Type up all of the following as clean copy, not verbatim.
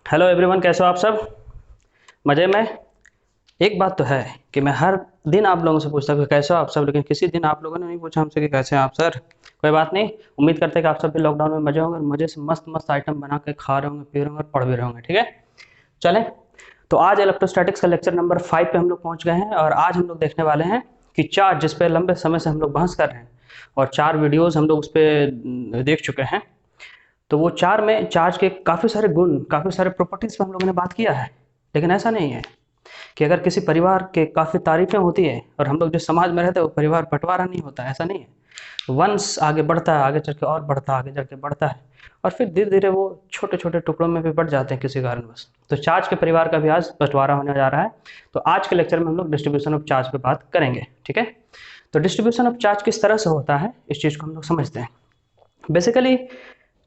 Hello everyone, कैसे हो आप सब? मज़े में। एक बात तो है कि मैं हर दिन आप लोगों से पूछता हूँ कि कैसे हो आप सब, लेकिन किसी दिन आप लोगों ने नहीं पूछा हमसे कि कैसे हैं आप सर। कोई बात नहीं। उम्मीद करते हैं कि आप सब भी लॉकडाउन में मजे होंगे और मज़े से मस्त मस्त आइटम बना के खा रहे होंगे, पी रहे होंगे और पढ़ भी रहे होंगे। ठीक है, चलें। तो आज इलेक्ट्रोस्टैटिक्स का लेक्चर नंबर 5 पे हम लोग पहुँच गए हैं और आज हम लोग देखने वाले हैं कि चार्ज, जिस पे लंबे समय से हम लोग बहस कर रहे हैं और 4 वीडियोज़ हम लोग उस पर देख चुके हैं। तो वो 4 में चार्ज के काफ़ी सारे गुण, काफ़ी सारे प्रॉपर्टीज़ पे हम लोगों ने बात किया है। लेकिन ऐसा नहीं है कि अगर किसी परिवार के काफ़ी तारीफ़ें होती है और हम लोग जिस समाज में रहते हैं वो परिवार बँटवारा नहीं होता, ऐसा नहीं है। वंश आगे बढ़ता है, आगे चल के और बढ़ता है, आगे चल के बढ़ता है और फिर धीरे-धीरे वो छोटे-छोटे टुकड़ों में भी बँट जाते हैं किसी कारणवश। तो चार्ज के परिवार का भी आज बँटवारा होने जा रहा है। तो आज के लेक्चर में हम लोग डिस्ट्रीब्यूशन ऑफ चार्ज पे बात करेंगे। ठीक है? तो डिस्ट्रीब्यूशन ऑफ चार्ज किस तरह से होता है, इस चीज़ को हम लोग समझते हैं। बेसिकली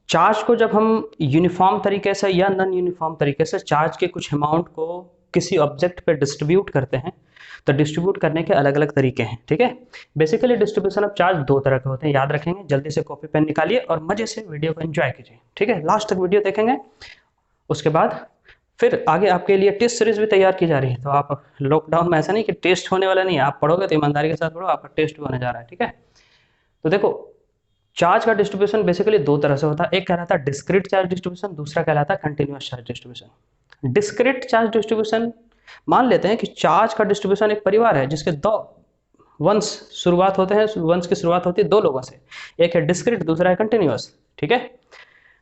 चार्ज को जब हम यूनिफॉर्म तरीके से या नॉन यूनिफॉर्म तरीके से चार्ज के कुछ अमाउंट को किसी ऑब्जेक्ट पे डिस्ट्रीब्यूट करते हैं, तो डिस्ट्रीब्यूट करने के अलग अलग तरीके हैं। ठीक है, बेसिकली डिस्ट्रीब्यूशन ऑफ चार्ज दो तरह के होते हैं, याद रखेंगे। जल्दी से कॉपी पेन निकालिए और मजे से वीडियो को एंजॉय कीजिए। ठीक है, लास्ट तक वीडियो देखेंगे। उसके बाद फिर आगे आपके लिए टेस्ट सीरीज भी तैयार की जा रही है। तो आप लॉकडाउन में ऐसा नहीं कि टेस्ट होने वाला नहीं है, आप पढ़ोगे तो ईमानदारी के साथ पढ़ो, आपका टेस्ट भी होने जा रहा है। ठीक है, तो देखो, चार्ज का डिस्ट्रीब्यूशन बेसिकली दो तरह से होता है। एक कहलाता है डिस्क्रीट चार्ज डिस्ट्रीब्यूशन, दूसरा कहलाता है continuous charge distribution. Discrete charge distribution, मान लेते हैं कि चार्ज का डिस्ट्रीब्यूशन एक परिवार है जिसके दो वंश शुरुआत होते हैं। वंश की शुरुआत होती है दो लोगों से, एक है डिस्क्रीट, दूसरा है कंटिन्यूअस। ठीक है,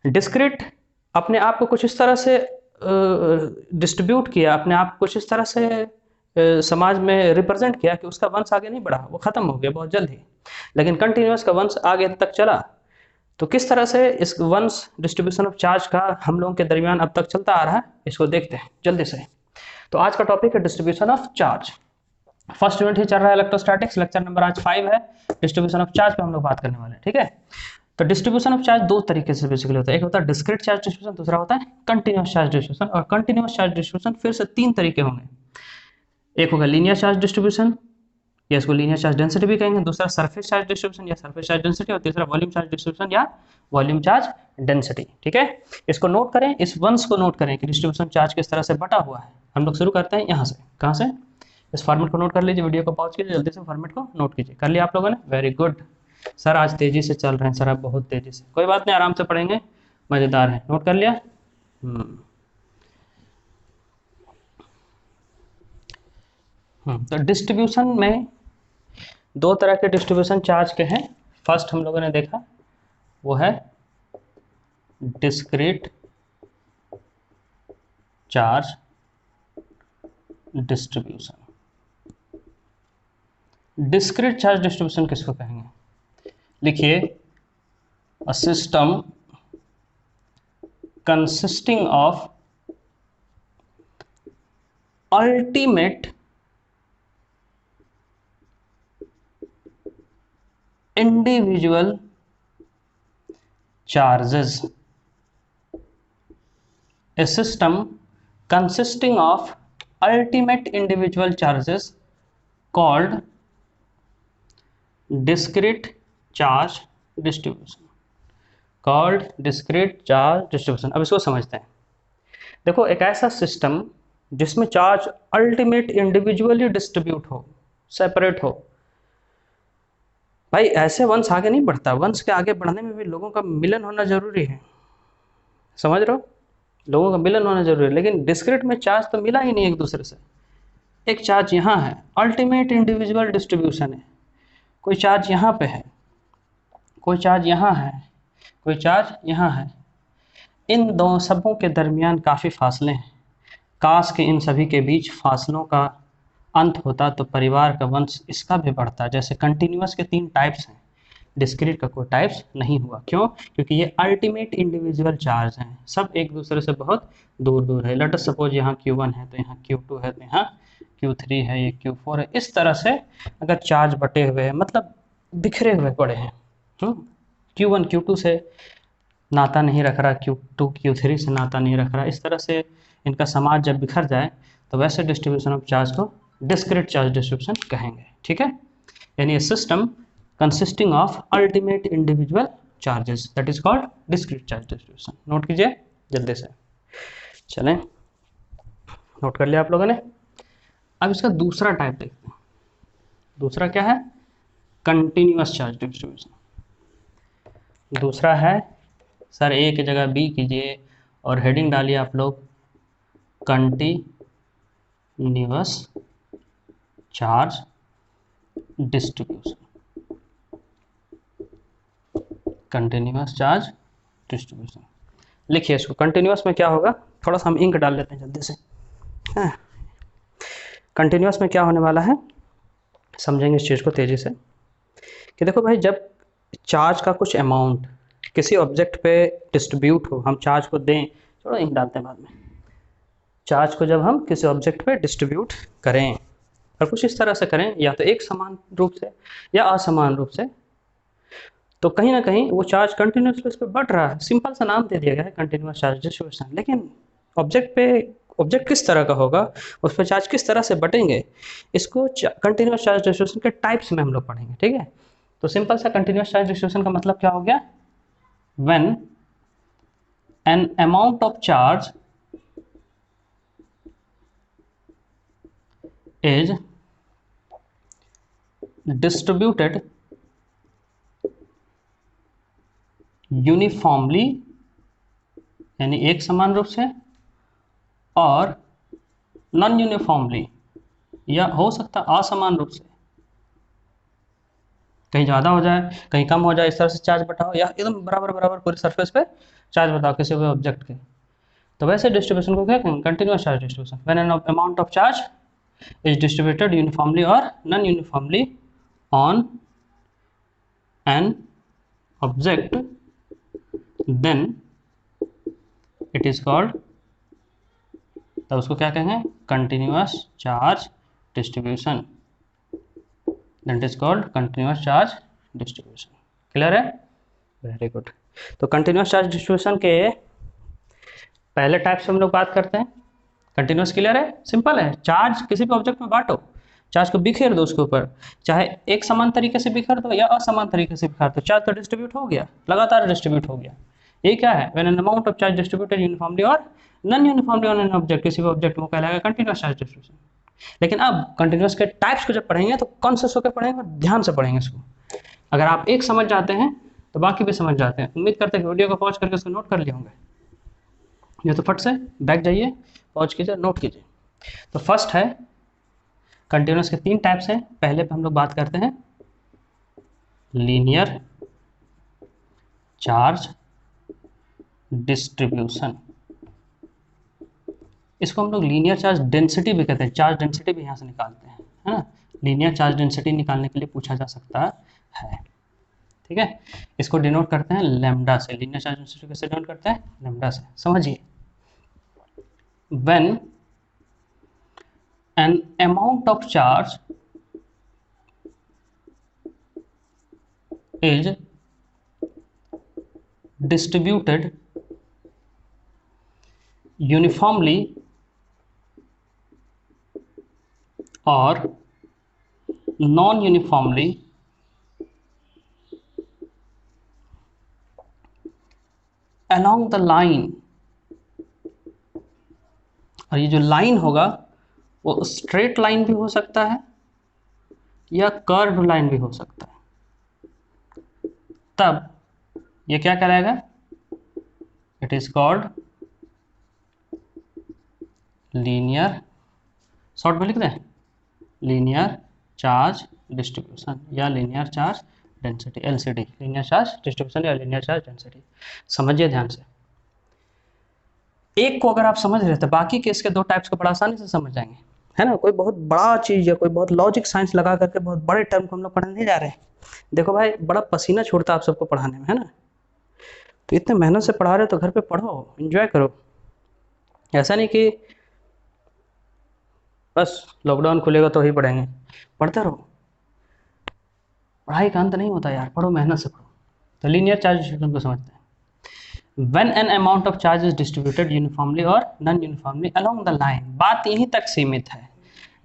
डिस्क्रीट अपने आप को कुछ इस तरह से डिस्ट्रीब्यूट किया, अपने आप को कुछ इस तरह से समाज में रिप्रेजेंट किया कि उसका वंश आगे नहीं बढ़ा, वो खत्म हो गया बहुत जल्द ही। लेकिन कंटिन्यूअस का वंश आगे तक चला। तो किस तरह से इस वंश डिस्ट्रीब्यूशन ऑफ चार्ज का हम लोगों के दरमियान अब तक चलता आ रहा है, इसको देखते हैं जल्दी से। तो आज का टॉपिक है distribution of charge. First unit ही चल रहा है इलेक्ट्रोस्टैटिक्स, लेक्चर नंबर आज 5 है। डिस्ट्रीब्यूशन ऑफ चार्ज पे हम लोग बात करने वाले हैं। ठीक है, तो डिस्ट्रीब्यूशन ऑफ चार्ज दो तरीके से बेसिकली होता है। एक होता है डिस्क्रीट चार्ज डिस्ट्रीब्यूशन, दूसरा होता है कंटिन्यूअस चार्ज डिस्ट्रीब्यूशन। और कंटिन्यूअस चार्ज डिस्ट्रीब्यूशन फिर से तीन तरीके होंगे। एक होगा लीनियर चार्ज डिस्ट्रीब्यूशन, या इसको लीनियर चार्ज डेंसिटी भी कहेंगे। दूसरा सरफेस चार्ज डिस्ट्रीब्यूशन या सरफेस चार्ज डेंसिटी, और तीसरा वॉल्यूम चार्ज डिस्ट्रीब्यूशन या वॉल्यूम चार्ज डेंसिटी। ठीक है, इसको नोट करें, इस वंश को नोट करें कि डिस्ट्रीब्यूशन चार्ज किस तरह से बटा हुआ है। हम लोग शुरू करते हैं यहाँ से। कहाँ से? इस फॉर्मेट को नोट कर लीजिए, वीडियो को पॉज कीजिए, जल्दी से फॉर्मेट को नोट कीजिए। कर लिया आप लोगों ने? वेरी गुड सर, आज तेजी से चल रहे हैं सर आप, बहुत तेजी से। कोई बात नहीं, आराम से पढ़ेंगे, मजेदार है। नोट कर लिया? तो डिस्ट्रीब्यूशन में दो तरह के डिस्ट्रीब्यूशन चार्ज के हैं। फर्स्ट हम लोगों ने देखा वो है discrete charge distribution. Discrete charge distribution किसको कहेंगे? लिखिए, a system consisting of ultimate individual charges. A system consisting of ultimate individual charges called discrete charge distribution. Called discrete charge distribution. अब इसको समझते हैं। देखो, एक ऐसा सिस्टम जिसमें चार्ज अल्टीमेट इंडिविजुअली डिस्ट्रीब्यूट हो, सेपरेट हो। भाई ऐसे वंश आगे नहीं बढ़ता, वंश के आगे बढ़ने में भी लोगों का मिलन होना जरूरी है। समझ रहे हो? लोगों का मिलन होना जरूरी है। लेकिन डिस्क्रीट में चार्ज तो मिला ही नहीं एक दूसरे से। एक चार्ज यहाँ है, अल्टीमेट इंडिविजुअल डिस्ट्रीब्यूशन है। कोई चार्ज यहाँ पे है, कोई चार्ज यहाँ है, कोई चार्ज यहाँ है। इन दो सबों के दरमियान काफ़ी फासले हैं। काश के इन सभी के बीच फासलों का अंत होता तो परिवार का वंश इसका भी बढ़ता। जैसे कंटिन्यूअस के 3 टाइप्स हैं, डिस्क्रीट का कोई टाइप्स नहीं हुआ। क्यों? क्योंकि ये अल्टीमेट इंडिविजुअल चार्ज हैं, सब एक दूसरे से बहुत दूर दूर है। लेट अस सपोज यहाँ Q1 है तो यहाँ Q2 है तो यहाँ Q3 है, ये Q4 है। इस तरह से अगर चार्ज बटे हुए हैं, मतलब बिखरे हुए पड़े हैं। Q1 Q2 से नाता नहीं रख रहा, Q2 Q3 से नाता नहीं रख रहा। इस तरह से इनका समाज जब बिखर जाए तो वैसे डिस्ट्रीब्यूशन ऑफ चार्ज को डिस्क्रीट चार्ज डिस्ट्रीब्यूशन कहेंगे। ठीक है, यानी a system consisting of ultimate individual charges, that is called discrete charge distribution. Note कीजिए जल्दी से। चलें, नोट कर लिया आप लोगों ने। अब इसका दूसरा टाइप देखते हैं। दूसरा क्या है? Continuous charge distribution. दूसरा है, सर ए की जगह बी कीजिए और हेडिंग डालिए आप लोग continuous charge distribution. Continuous charge distribution लिखिए इसको। कंटिन्यूअस में क्या होगा, थोड़ा सा हम इंक डाल लेते हैं जल्दी से। हाँ, कंटिन्यूअस में क्या होने वाला है, समझेंगे इस चीज़ को तेज़ी से। कि देखो भाई, जब चार्ज का कुछ अमाउंट किसी ऑब्जेक्ट पे डिस्ट्रीब्यूट हो, हम चार्ज को दें, थोड़ा इंक डालते हैं बाद में। चार्ज को जब हम किसी ऑब्जेक्ट पे डिस्ट्रीब्यूट करें और कुछ इस तरह से करें, या तो एक समान रूप से या असमान रूप से, तो कहीं ना कहीं वो चार्ज कंटिन्यूसली उस पर बढ़ रहा है। सिंपल सा नाम दे दिया गया है कंटिन्यूअस चार्ज डिस्ट्रीब्यूशन। लेकिन ऑब्जेक्ट किस तरह का होगा, उस पर चार्ज किस तरह से बटेंगे, इसको कंटिन्यूअस चार्ज डिस्ट्रीब्यूशन के टाइप्स में हम लोग पढ़ेंगे। ठीक है, तो सिंपल सा कंटिन्यूअस चार्ज डिस्ट्रीब्यूशन का मतलब क्या हो गया? When an amount of charge is distributed uniformly, यानी एक समान रूप से, और नॉन यूनिफॉर्मली, या हो सकता असमान रूप से, कहीं ज़्यादा हो जाए कहीं कम हो जाए, इस तरह से चार्ज बटाओ, या एकदम बराबर बराबर पूरी सरफेस पे चार्ज बताओ किसी भी ऑब्जेक्ट के। तो वैसे डिस्ट्रीब्यूशन को क्या कहेंगे? Continuous charge distribution. When an amount of charge is distributed uniformly or non-uniformly on an object, then it is called, तो उसको क्या कहेंगे? continuous charge distribution। That is called continuous charge distribution। Clear है? Very good. तो continuous charge distribution के पहले type से हम लोग बात करते हैं। कंटिन्यूस क्लियर है? सिंपल है। चार्ज किसी भी ऑब्जेक्ट में बांटो, चार्ज को बिखेर दो उसके ऊपर, चाहे एक समान तरीके से बिखेर दो या असमान तरीके से बिखेर दो, चार्ज तो डिस्ट्रीब्यूट हो गया, लगातार डिस्ट्रीब्यूट हो गया। ये क्या है? When an amount of charge distributed uniformly और non uniformly on an object, किसी भी ऑब्जेक्ट में कहलाएगा कंटिन्यूस चार्ज डिस्ट्रीब्यूशन। लेकिन अब कंटिन्यूस के टाइप्स को जब पढ़ेंगे तो कॉन्शियस होकर पढ़ेंगे और ध्यान से पढ़ेंगे इसको। अगर आप एक समझ जाते हैं तो बाकी भी समझ जाते हैं। उम्मीद करते हैं कि वीडियो को पॉज करके उसको नोट कर लिए होंगे। ये तो फट से बैक जाइए, पॉज कीजिए, नोट कीजिए। तो फर्स्ट है, कंटिन्यूस के 3 टाइप्स हैं। पहले पे हम लोग बात करते हैं लीनियर चार्ज डिस्ट्रीब्यूशन। इसको हम लोग लीनियर चार्ज डेंसिटी भी कहते हैं, चार्ज डेंसिटी भी यहाँ से निकालते हैं, है ना। लीनियर चार्ज डेंसिटी निकालने के लिए पूछा जा सकता है। ठीक है, इसको डिनोट करते हैं लैम्डा से। लीनियर चार्ज डेंसिटी कैसे डिनोट करते हैं? लैम्डा से। समझिए, when an amount of charge is distributed uniformly or non-uniformly along the line, और ये जो लाइन होगा वो स्ट्रेट लाइन भी हो सकता है या कर्व लाइन भी हो सकता है। तब ये क्या कराएगा? It is called linear, short में लिख दें, लीनियर चार्ज डिस्ट्रीब्यूशन या linear charge density, LCD, linear charge distribution या लीनियर चार्ज डेंसिटी। समझिए ध्यान से। एक को अगर आप समझ रहे तो बाकी के इसके 2 टाइप्स को बड़ा आसानी से समझ जाएंगे, है ना। कोई बहुत बड़ा चीज़ या कोई बहुत लॉजिक साइंस लगा करके बहुत बड़े टर्म को हम लोग पढ़ने नहीं जा रहे हैं। देखो भाई, बड़ा पसीना छूटता है आप सबको पढ़ाने में, है ना। तो इतने मेहनत से पढ़ा रहे हो तो घर पे पढ़ो, एंजॉय करो। ऐसा नहीं कि बस लॉकडाउन खुलेगा तो ही पढ़ेंगे, पढ़ते रहो। पढ़ाई का अंत नहीं होता यार, पढ़ो, मेहनत से पढ़ो। तो लीनियर चार्ज डिस्ट्रीब्यूशन को समझते हैं। When an amount of charge is distributed uniformly or non-uniformly along the line, बात यहीं तक सीमित है।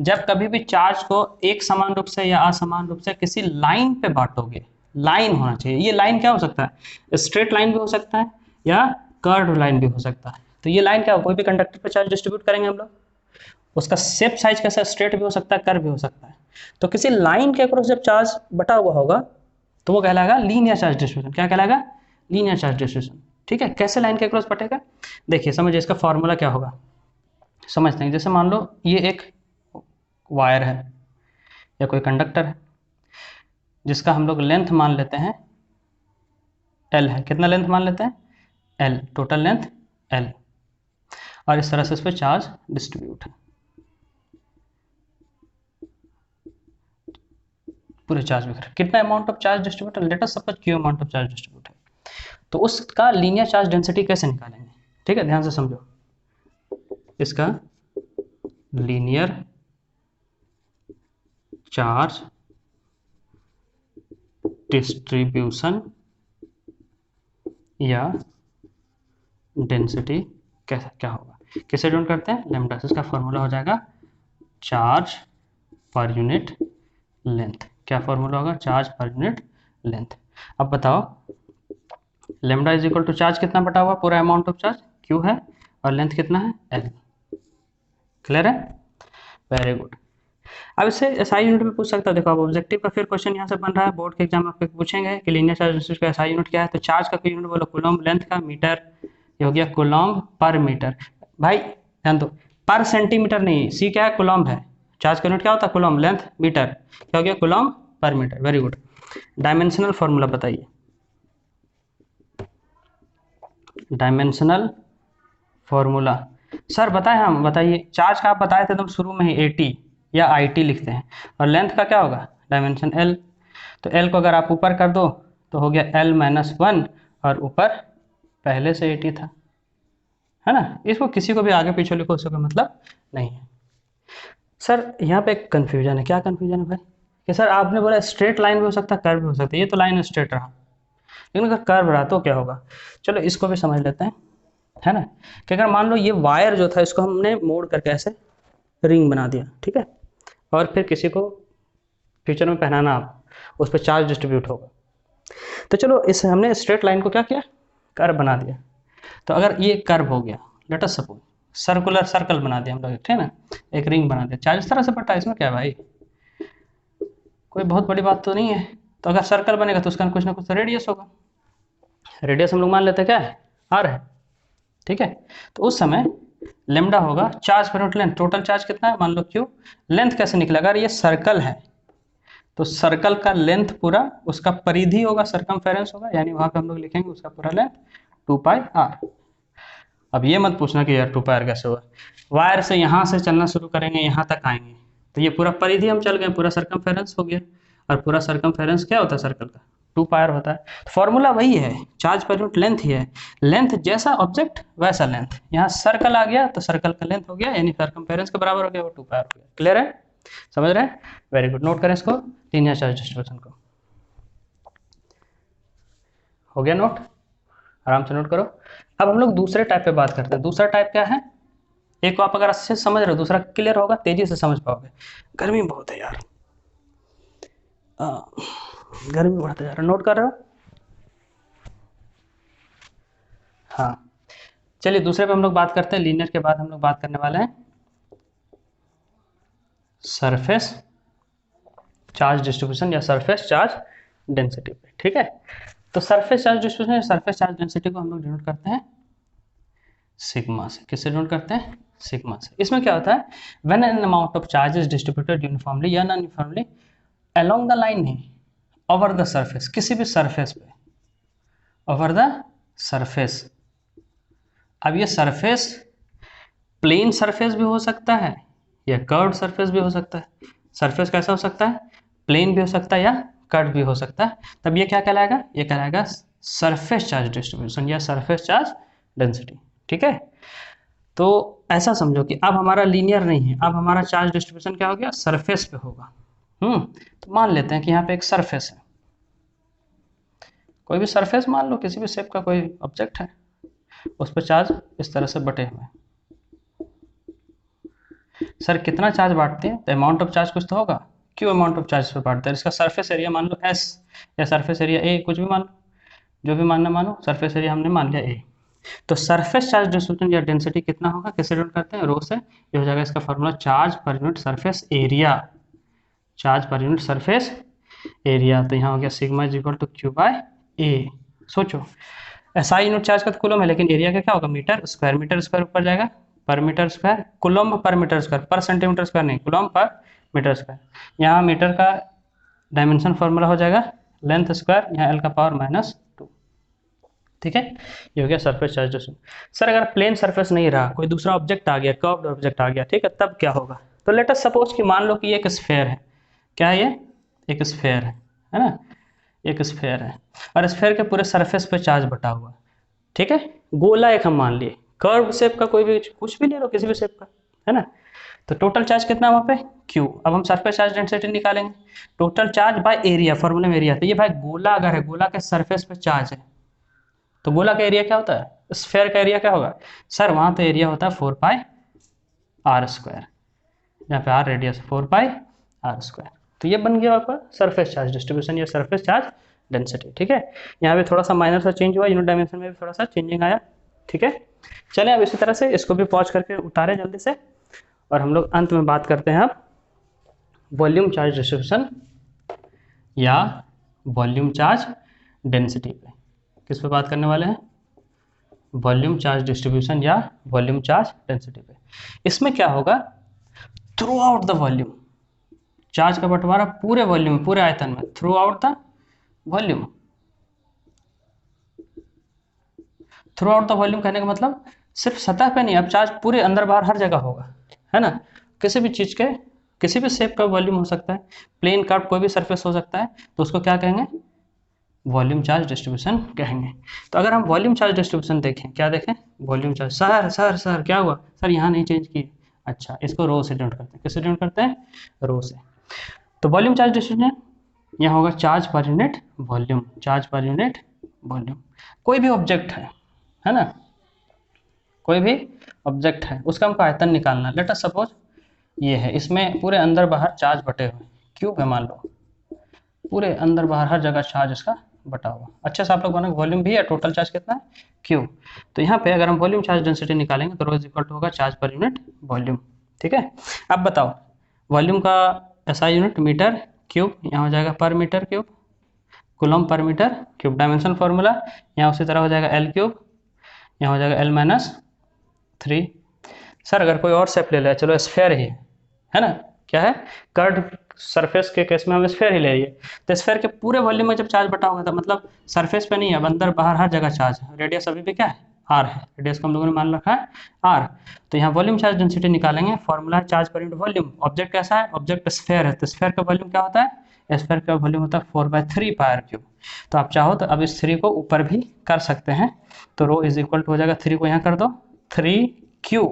जब कभी भी चार्ज को एक समान रूप से या असमान रूप से किसी लाइन पे बांटोगे, लाइन होना चाहिए। ये लाइन क्या हो सकता है? स्ट्रेट लाइन भी हो सकता है या कर्व लाइन भी हो सकता है। तो ये लाइन क्या, कोई भी कंडक्टर पे चार्ज डिस्ट्रीब्यूट करेंगे हम लोग, उसका शेप साइज कैसा, स्ट्रेट भी हो सकता है, कर्व भी हो सकता है। तो किसी लाइन के अक्रॉस जब चार्ज बटा हुआ होगा तो वो कहलाएगा लीनियर चार्ज डिस्ट्रीब्यूशन। क्या कहलाएगा, लीनियर चार्ज डिस्ट्रीब्यूशन। ठीक है, कैसे लाइन के अक्रॉस बटेगा, देखिए समझिए इसका फॉर्मूला क्या होगा, समझते हैं। जैसे मान लो ये एक वायर है या कोई कंडक्टर है जिसका हम लोग लेंथ मान लेते हैं L है। कितना लेंथ मान लेते हैं, L, टोटल लेंथ L, और इस तरह से इस पर चार्ज डिस्ट्रीब्यूट है, पूरे चार्ज बिखरे। कितना अमाउंट ऑफ चार्ज डिस्ट्रीब्यूट है, let us suppose Q amount of charge distribute है, तो उसका लीनियर चार्ज डेंसिटी कैसे निकालेंगे। ठीक है, ध्यान से समझो, इसका लीनियर चार्ज डिस्ट्रीब्यूशन या डेंसिटी कैसा क्या होगा, किसे डिनोट करते हैं, लैम्डा से। इसका फॉर्मूला हो जाएगा चार्ज पर यूनिट लेंथ। क्या फॉर्मूला होगा, चार्ज पर यूनिट लेंथ। अब बताओ, lambda is equal to charge कितना बटा हुआ, पूरा अमाउंट ऑफ चार्ज क्यू है, और लेंथ कितना है, एल। क्लियर है, वेरी गुड। अब इससे एसआई यूनिट में पूछ सकता है। देखो अब ऑब्जेक्टिव का फिर क्वेश्चन यहाँ से बन रहा है, बोर्ड के एग्जाम में आपको पूछेंगे कि लीनियर चार्ज डिस्ट्रीब्यूशन का एसआई यूनिट क्या है। तो चार्ज का कोई यूनिट बोलो, कूलम्ब, लेंथ का मीटर, ये हो गया कूलम्ब पर मीटर। भाई ध्यान दो, पर सेंटीमीटर नहीं, सी क्या है, कूलम्ब है। चार्ज का यूनिट क्या होता है, कूलम्ब, लेंथ मीटर, क्या हो गया, coulomb per metre. Very good. Dimensional formula बताइए, डायमेंशनल फॉर्मूला सर बताएं हम, बताइए। चार्ज का आप बताए थे एकदम शुरू में ही, एटी या आईटी लिखते हैं, और लेंथ का क्या होगा, डायमेंशन एल। तो एल को अगर आप ऊपर कर दो तो हो गया एल माइनस वन, और ऊपर पहले से एटी था, है ना। इसको किसी को भी आगे पीछे लिखो, उसका मतलब नहीं है। सर यहाँ पे एक कन्फ्यूजन है। क्या कन्फ्यूजन है भाई, कि सर आपने बोला स्ट्रेट लाइन भी हो सकता है, कर्व भी हो सकता है। ये तो लाइन स्ट्रेट रहा, लेकिन अगर कर्व रहा तो क्या होगा। चलो इसको भी समझ लेते हैं, है ना। कि अगर मान लो ये वायर जो था इसको हमने मोड़ करके ऐसे रिंग बना दिया, ठीक है, और फिर किसी को फ्यूचर में पहनाना, आप उस पर चार्ज डिस्ट्रीब्यूट होगा। तो चलो इस हमने स्ट्रेट लाइन को क्या किया, कर्व बना दिया। तो अगर ये कर्व हो गया, let us suppose circular circle बना दिया हम लोग, ठीक है ना, एक रिंग बना दिया, चार्ज इस तरह से बटा, इसमें क्या है भाई, कोई बहुत बड़ी बात तो नहीं है। तो अगर सर्कल बनेगा तो उसका कुछ ना कुछ तो रेडियस होगा, रेडियस हम लोग मान लेते हैं क्या है, आर है, ठीक है। तो उस समय लेमडा होगा charge per unit length, total charge कितना है, मान लो क्यू। लेंथ कैसे निकलेगा, अगर ये सर्कल है तो सर्कल का लेंथ पूरा उसका परिधि होगा, सरकमफेरेंस होगा, यानी वहां पे हम लोग लिखेंगे उसका पूरा लेंथ 2 पाई आर। अब ये मत पूछना कि यार 2 पाई आर कैसे हुआ, वायर से यहाँ से चलना शुरू करेंगे, यहाँ तक आएंगे, तो ये पूरा परिधि हम चल गए, पूरा सरकमफेरेंस हो गया, और पूरा सरकमफेरेंस क्या होता है सर्कल का, 2 पाई आर होता है। फॉर्मूला वही है, चार्ज पर यूनिट लेंथ ही है, लेंथ जैसा ऑब्जेक्ट वैसा लेंथ। यहाँ सर्कल आ गया तो सर्कल का लेंथ हो गया, यानी सरकमफेरेंस के बराबर हो गया, वो 2 पाई आर हो गया। क्लियर है, समझ रहे हैं, वेरी गुड। नोट करें इसको, लीनियर चार्ज डिस्ट्रीब्यूशन को। हो गया नोट, आराम से नोट करो। अब हम लोग दूसरे टाइप पे बात करते हैं। दूसरा टाइप क्या है, एक को आप अगर अच्छे से समझ रहे हो, दूसरा क्लियर होगा, तेजी से समझ पाओगे। गर्मी बहुत है यार, गर्मी बहुत है यार, नोट कर रहे हो। हाँ चलिए दूसरे पे हम लोग बात करते हैं। लीनियर के बाद हम लोग बात करने वाले हैं सरफेस चार्ज डिस्ट्रीब्यूशन या सरफेस चार्ज डेंसिटी पे, ठीक है। तो सरफेस चार्ज डिस्ट्रीब्यूशन या सरफेस चार्ज डेंसिटी को हम लोग डिनोट करते हैं सिग्मा से। किससे डिनोट करते हैं, सिग्मा से। इसमें क्या होता है, when an amount of charge is distributed uniformly या non uniformly along the line, नहीं ओवर द सरफेस, किसी भी सरफेस पे, ओवर द सरफेस। अब ये सरफेस प्लेन सरफेस भी हो सकता है या कर्व्ड सरफेस भी हो सकता है। सरफेस कैसा हो सकता है, प्लेन भी हो सकता है या कर्व्ड भी हो सकता है। तब ये क्या कहलाएगा, ये कहलाएगा सरफेस चार्ज डिस्ट्रीब्यूशन या सरफेस चार्ज डेंसिटी, ठीक है। तो ऐसा समझो कि अब हमारा लीनियर नहीं है, अब हमारा चार्ज डिस्ट्रीब्यूशन क्या हो गया, सरफेस पे होगा। तो मान लेते हैं कि यहाँ पे एक सरफेस है, कोई भी सरफेस मान लो, किसी भी शेप का कोई ऑब्जेक्ट है, उस पर चार्ज इस तरह से बटे हुए हैं। सर कितना चार्ज बांटते हैं, तो अमाउंट ऑफ चार्ज कुछ तो होगा, क्यों अमाउंट ऑफ चार्ज पे बांटते हैं। इसका सरफेस एरिया मान लो एस या सरफेस एरिया ए, कुछ भी मान लो, जो भी मानना मानो, सरफेस एरिया हमने मान लिया ए। तो सरफेस चार्ज डिस्ट्रीब्यूशन या डेंसिटी कितना होगा, किससे डिनोट करते हैं, रो से। ये हो जाएगा इसका formula charge per unit surface area, charge per unit surface area. तो यहाँ हो गया sigma is equal to Q by A. सोचो एसआई यूनिट चार्ज का तो कूलम है, लेकिन एरिया का क्या होगा, मीटर स्क्वायर ऊपर जाएगा, per metre square, coulomb per metre square, per centimetre square नहीं, कूलम पर मीटर स्क्वायर। यहाँ मीटर का डायमेंशन फॉर्मूला हो जाएगा लेंथ स्क्वायर, यहाँ एल का पावर -2। ठीक है, ये हो गया सरफेस चार्ज डिस्ट्रीब्यूशन। सर अगर प्लेन सरफेस नहीं रहा, कोई दूसरा ऑब्जेक्ट आ गया, कर्व्ड ऑब्जेक्ट आ गया, ठीक है, तब क्या होगा। तो लेट अस सपोज कि मान लो कि ये एक स्फेयर है, क्या है ये, एक स्फेयर है ना, एक स्फेयर है, और स्फेयर के पूरे सरफेस पे चार्ज बटा हुआ है, ठीक है। गोला एक हम मान लिए, कर्व शेप का कोई भी कुछ भी ले लो, किसी भी शेप का, है ना। तो टोटल चार्ज कितना है वहाँ पे, क्यू। अब हम सरफेस चार्ज डेंसिटी निकालेंगे, टोटल चार्ज बाय एरिया, फॉर्मूले में एरिया। तो ये भाई गोला अगर है, गोला के सरफेस पे चार्ज है, तो गोला का एरिया क्या होता है, स्फेयर का एरिया क्या होगा सर, वहाँ तो एरिया होता है 4πr², यहाँ पे आर रेडियस 4πr²। तो ये बन गया आपका सरफेस चार्ज डिस्ट्रीब्यूशन या सरफेस चार्ज डेंसिटी। ठीक है, यहाँ पे थोड़ा सा माइनर सा चेंज हुआ, यूनिट डायमेंशन में भी थोड़ा सा चेंजिंग आया। ठीक है, चलें अब इसी तरह से इसको भी पॉज करके उतारें जल्दी से, और हम लोग अंत में बात करते हैं अब वॉल्यूम चार्ज डिस्ट्रीब्यूशन या वॉल्यूम चार्ज डेंसिटी पे। किस पे बात करने वाले हैं, वॉल्यूम चार्ज डिस्ट्रीब्यूशन या वॉल्यूम चार्ज डेंसिटी पे। इसमें क्या होगा, through out the volume, charge का बंटवारा पूरे वॉल्यूम, पूरे आयतन में, through out the volume. Through out the volume कहने का मतलब सिर्फ सतह पे नहीं, अब चार्ज पूरे अंदर बाहर हर जगह होगा, है ना। किसी भी चीज के, किसी भी शेप का वॉल्यूम हो सकता है, प्लेन कर्व कोई भी सरफेस हो सकता है, तो उसको क्या कहेंगे, वॉल्यूम चार्ज डिस्ट्रीब्यूशन कहेंगे। तो अगर हम वॉल्यूम चार्ज डिस्ट्रीब्यूशन देखें, क्या देखें, वॉल्यूम चार्ज, सर क्या हुआ सर, यहाँ नहीं चेंज किए, अच्छा इसको रो से डिनोट करते हैं, किससे डिनोट करते हैं, रो से। तो वॉल्यूम चार्ज डिस्ट्रीब्यूशन यहाँ होगा charge per unit volume, charge per unit volume. कोई भी ऑब्जेक्ट है ना, कोई भी ऑब्जेक्ट है, उसका हमको आयतन निकालना। लेट अस सपोज ये है, इसमें पूरे अंदर बाहर चार्ज बटे हुए, क्यूब है मान लो, पूरे अंदर बाहर हर जगह चार्ज इसका बटा हुआ। अच्छे से आप लोग बना, वॉल्यूम भी है, टोटल चार्ज कितना है, क्यू। तो यहाँ पे अगर हम वॉल्यूम चार्ज डेंसिटी निकालेंगे तो रो इज इक्वल टू होगा चार्ज पर यूनिट वॉल्यूम। ठीक है, अब बताओ वॉल्यूम का एसआई यूनिट मीटर क्यूब, यहाँ हो जाएगा per metre cube, coulomb per metre cube. Dimension formula यहाँ उसी तरह हो जाएगा एल क्यूब, यहाँ हो जाएगा L-3। सर अगर कोई और शेप ले लिया, चलो स्फेयर ही है ना, क्या है, कर्व सरफेस के केस में हम स्फेयर ही ले रही है। तो स्फेयर के पूरे वॉल्यूम में जब चार्ज बटा होगा था, मतलब सरफेस पे नहीं है, अब अंदर बाहर हर जगह चार्ज है। रेडियस अभी भी क्या है, आर है, रेडियस को हम लोगों ने मान रखा है आर। तो यहाँ वॉल्यूम चार्ज डेंसिटी निकालेंगे, फॉर्मूला है charge per unit volume. Object कैसा है, ऑब्जेक्ट स्फेयर है, तो स्फेयर का वॉल्यूम क्या होता है, स्फेयर का वॉल्यूम होता है 4/3πr³। तो आप चाहो तो अब इस 3 को ऊपर भी कर सकते हैं, तो रो इज इक्वल टू हो जाएगा 3 को यहाँ कर दो, 3q,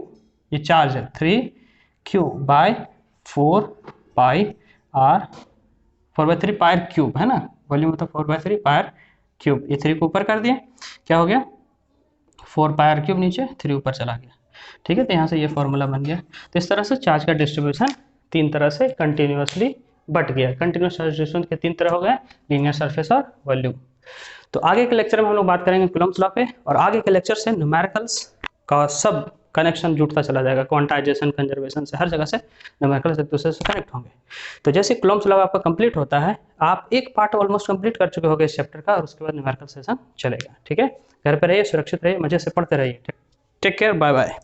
ये चार्ज है, 3q बाय 4πr, 4/3πr³ है ना, वॉल्यूम होता है 4/3πr³। ये 3 को ऊपर कर दिए, क्या हो गया 4πr³ नीचे, 3 ऊपर चला गया। ठीक है, तो यहाँ से ये फॉर्मूला बन गया। तो इस तरह से चार्ज का डिस्ट्रीब्यूशन 3 तरह से कंटिन्यूसली बट गया। कंटिन्यूस चार्ज डिस्ट्रीब्यूशन के 3 तरह हो गए, लीनियर सरफेस और वॉल्यूम। तो आगे के लेक्चर में हम लोग बात करेंगे कूलम्ब्स लॉ पे, और आगे के लेक्चर से न्यूमेरिकल्स का सब कनेक्शन जुड़ता चला जाएगा, क्वांटाइजेशन, कंजर्वेशन से, हर जगह से न्यूमेरिकल्स एक दूसरे से कनेक्ट होंगे। तो जैसे कूलम्ब्स लॉ आपका कंप्लीट होता है, आप एक पार्ट ऑलमोस्ट कंप्लीट कर चुके होंगे इस चैप्टर का, और उसके बाद न्यूमेरिकल सेशन चलेगा। ठीक है, घर पर रहिए, सुरक्षित रहिए, मजे से पढ़ते रहिए। Take care, bye bye.